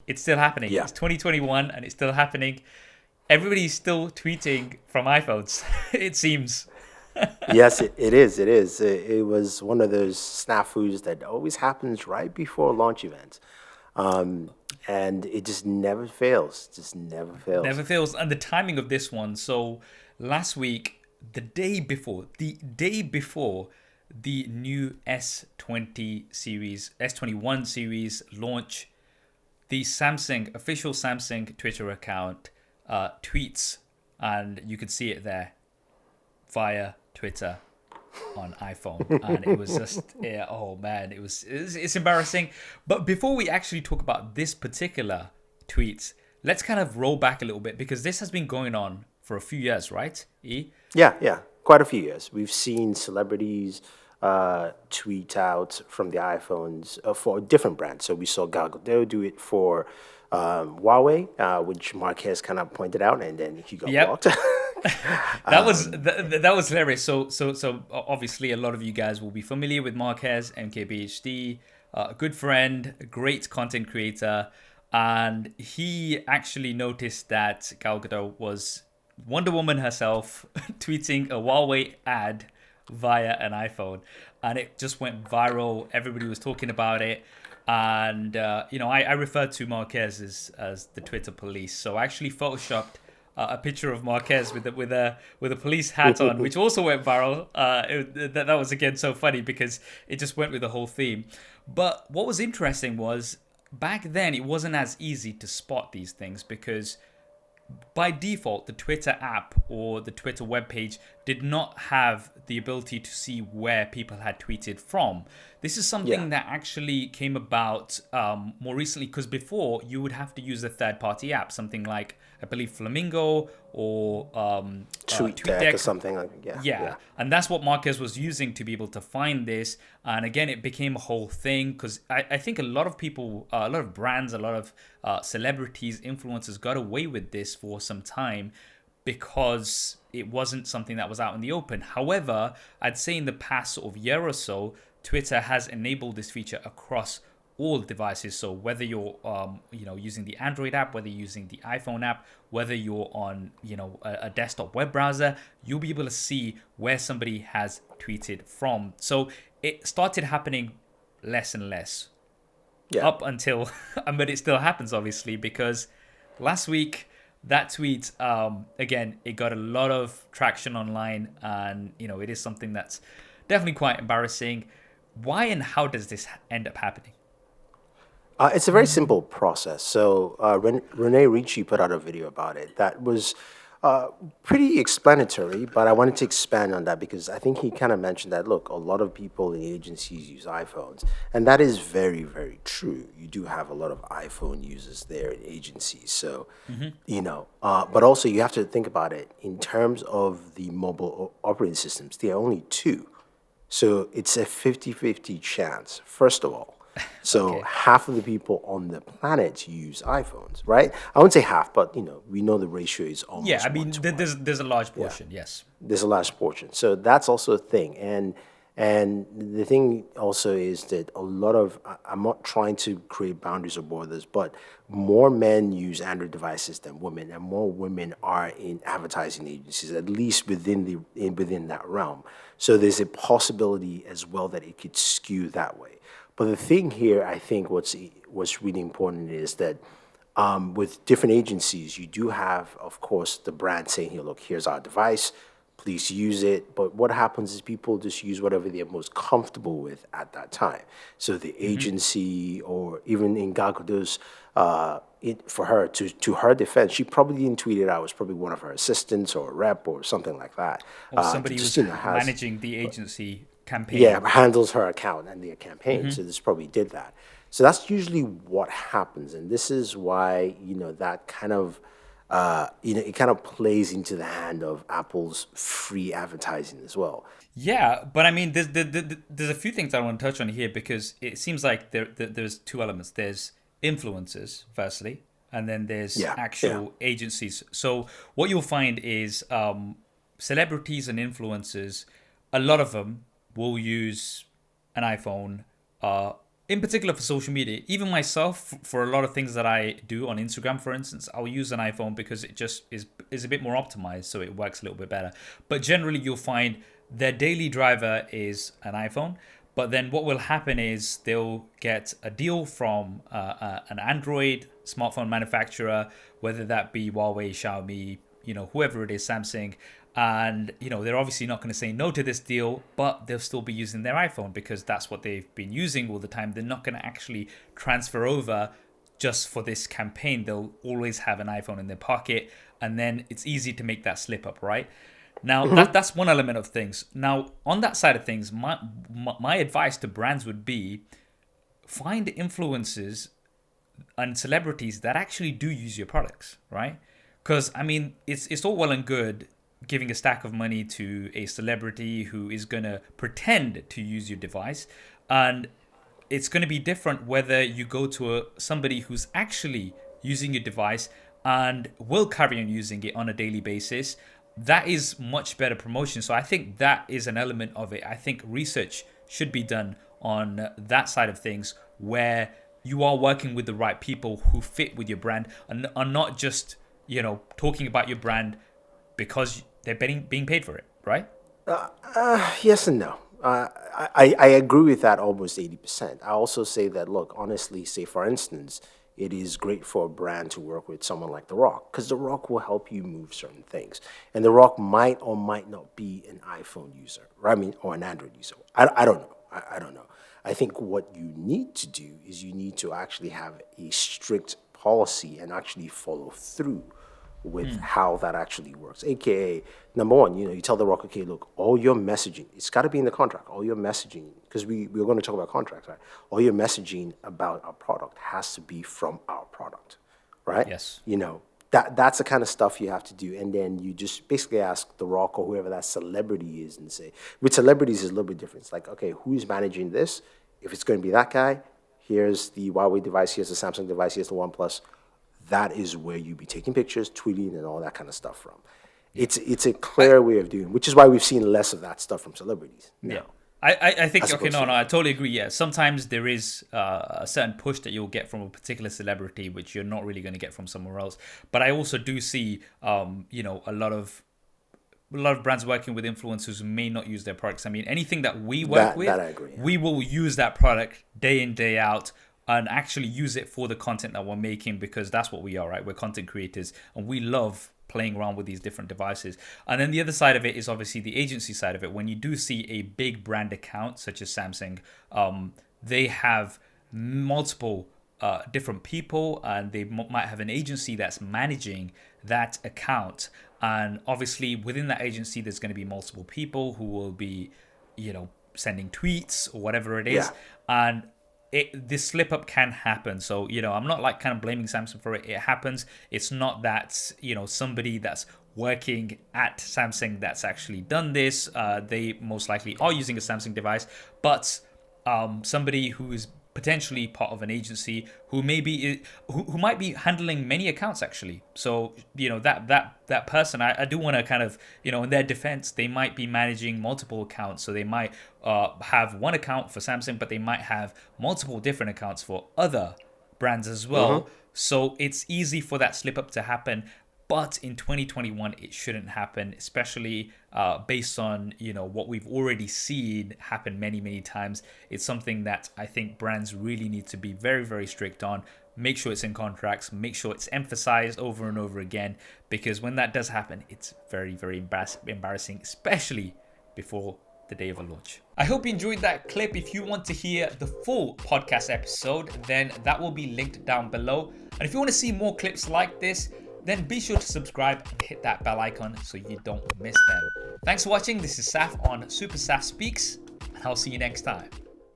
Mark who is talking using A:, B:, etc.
A: It's still happening.
B: Yeah.
A: It's 2021 and it's still happening. Everybody's still tweeting from iPhones, it seems.
B: Yes, it is. It is. It was one of those snafus that always happens right before launch events. Um, and it just never fails. Just never fails.
A: Never fails. And the timing of this one. So last week, the day before the new S20 series, S21 series launch, the Samsung official Samsung Twitter account tweets, and you could see it there via Twitter on iPhone, and it was just yeah, oh man, it's embarrassing. But before we actually talk about this particular tweet, let's kind of roll back a little bit because this has been going on for a few years, right? E?
B: Yeah, yeah, quite a few years. We've seen celebrities tweet out from the iPhones for different brands. So we saw Gal Gadot do it for Huawei, which Marquez kind of pointed out, and then he got
A: Yep.
B: blocked.
A: That was hilarious. So obviously a lot of you guys will be familiar with Marquez, MKBHD, a good friend, a great content creator, and he actually noticed that Gal Gadot was Wonder Woman herself tweeting a Huawei ad via an iPhone, and it just went viral. Everybody was talking about it. And I refer to Marquez as the Twitter police. So I actually photoshopped a picture of Marquez with a police hat on, which also went viral. That was again so funny because it just went with the whole theme. But what was interesting was back then it wasn't as easy to spot these things because by default, the Twitter app or the Twitter webpage did not have the ability to see where people had tweeted from. This is something
B: Yeah.
A: that actually came about more recently because before you would have to use a third-party app, something like I believe Flamingo or
B: TweetDeck or
A: TweetDeck.
B: something like yeah,
A: Yeah,
B: yeah.
A: and that's what Marquez was using to be able to find this. And again, it became a whole thing because I think a lot of people, a lot of brands, a lot of celebrities, influencers got away with this for some time because it wasn't something that was out in the open. However, I'd say in the past sort of year or so, Twitter has enabled this feature across all devices. So whether you're using the Android app, whether you're using the iPhone app, whether you're on a desktop web browser, you'll be able to see where somebody has tweeted from. So it started happening less and less
B: Yeah.
A: up until but it still happens obviously because last week that tweet again it got a lot of traction online, and it is something that's definitely quite embarrassing. Why and how does this end up happening?
B: It's a very simple process. So Rene Ricci put out a video about it that was pretty explanatory, but I wanted to expand on that because I think he kind of mentioned that, look, a lot of people in agencies use iPhones, and that is very, very true. You do have a lot of iPhone users there in agencies. So, but also you have to think about it in terms of the mobile operating systems. There are only two. So it's a 50-50 chance, first of all. So
A: Okay.
B: half of the people on the planet use iPhones, right? I wouldn't say half, but we know the ratio is
A: Yeah, I
B: almost one
A: mean
B: to one.
A: there's a large
B: Yeah,
A: portion, yes.
B: there's a large portion. So that's also a thing. And the thing also is that a lot of I'm not trying to create boundaries or borders, but more men use Android devices than women, and more women are in advertising agencies, at least within that realm. So there's a possibility as well that it could skew that way. But the thing here, I think, what's really important is that with different agencies, you do have, of course, the brand saying, "Here, look, here's our device. Please use it." But what happens is people just use whatever they're most comfortable with at that time. So the agency, or even in Gal Gadot's, for her, to her defense, she probably didn't tweet it out. It was probably one of her assistants or a rep or something like that.
A: Or
B: To
A: somebody
B: just,
A: who's
B: has
A: managing the agency
B: yeah,
A: campaign.
B: handles her account and their campaign. So this probably did that. So that's usually what happens, and this is why that kind of it kind of plays into the hand of Apple's free advertising as well.
A: Yeah, but I mean, there's a few things I want to touch on here because it seems like there's two elements. There's influencers, firstly, and then there's
B: Yeah, yeah,
A: actual agencies. So what you'll find is celebrities and influencers, a lot of them will use an iPhone in particular for social media, even myself, for a lot of things that I do on Instagram, for instance, I'll use an iPhone because it just is a bit more optimized, so it works a little bit better. But generally, you'll find their daily driver is an iPhone. But then what will happen is they'll get a deal from an Android smartphone manufacturer, whether that be Huawei, Xiaomi, whoever it is, Samsung. And, they're obviously not going to say no to this deal, but they'll still be using their iPhone because that's what they've been using all the time. They're not going to actually transfer over just for this campaign. They'll always have an iPhone in their pocket, and then it's easy to make that slip up, right? Now, that's one element of things. Now, on that side of things, my advice to brands would be find influencers and celebrities that actually do use your products, right? Because, it's all well and good giving a stack of money to a celebrity who is going to pretend to use your device. And it's going to be different whether you go to somebody who's actually using your device and will carry on using it on a daily basis. That is much better promotion. So I think that is an element of it. I think research should be done on that side of things where you are working with the right people who fit with your brand and are not just, talking about your brand because they're being paid for it, right?
B: Yes and no. I agree with that almost 80%. I also say that, look, honestly, say for instance, it is great for a brand to work with someone like The Rock because The Rock will help you move certain things. And The Rock might or might not be an iPhone user, right? Or an Android user. I don't know. I don't know. I think what you need to do is you need to actually have a strict policy and actually follow through with how that actually works. AKA, number one, you tell The Rock, okay, look, all your messaging, it's got to be in the contract. All your messaging, because we're going to talk about contracts, right? All your messaging about our product has to be from our product, right?
A: Yes.
B: That's the kind of stuff you have to do. And then you just basically ask The Rock or whoever that celebrity is and say, with celebrities, it's a little bit different. It's like, okay, who's managing this? If it's going to be that guy, here's the Huawei device, here's the Samsung device, here's the OnePlus. That is where you be taking pictures, tweeting, and all that kind of stuff from. It's a clear way of doing, which is why we've seen less of that stuff from celebrities.
A: Yeah. I think, okay, no, I totally agree. Yeah, sometimes there is a certain push that you'll get from a particular celebrity, which you're not really going to get from somewhere else. But I also do see, a lot of brands working with influencers who may not use their products. Anything that we work with,
B: that I agree, yeah.
A: We will use that product day in, day out, and actually use it for the content that we're making because that's what we are, right? We're content creators and we love playing around with these different devices. And then the other side of it is obviously the agency side of it. When you do see a big brand account such as Samsung, they have multiple different people and they might have an agency that's managing that account. And obviously within that agency, there's going to be multiple people who will be, sending tweets or whatever it is. Yeah. And this slip up can happen. So, I'm not like kind of blaming Samsung for it. It happens. It's not that, somebody that's working at Samsung that's actually done this. They most likely are using a Samsung device, but somebody who is potentially part of an agency who who might be handling many accounts actually. So, that person, I do want to kind of, in their defense, they might be managing multiple accounts. So they might have one account for Samsung, but they might have multiple different accounts for other brands as well. Mm-hmm. So it's easy for that slip up to happen. But in 2021, it shouldn't happen, especially based on what we've already seen happen many, many times. It's something that I think brands really need to be very, very strict on. Make sure it's in contracts. Make sure it's emphasized over and over again. Because when that does happen, it's very, very embarrassing, especially before the day of a launch. I hope you enjoyed that clip. If you want to hear the full podcast episode, then that will be linked down below. And if you want to see more clips like this, then be sure to subscribe and hit that bell icon so you don't miss them. Thanks for watching. This is Saf on SuperSaf Speaks, and I'll see you next time.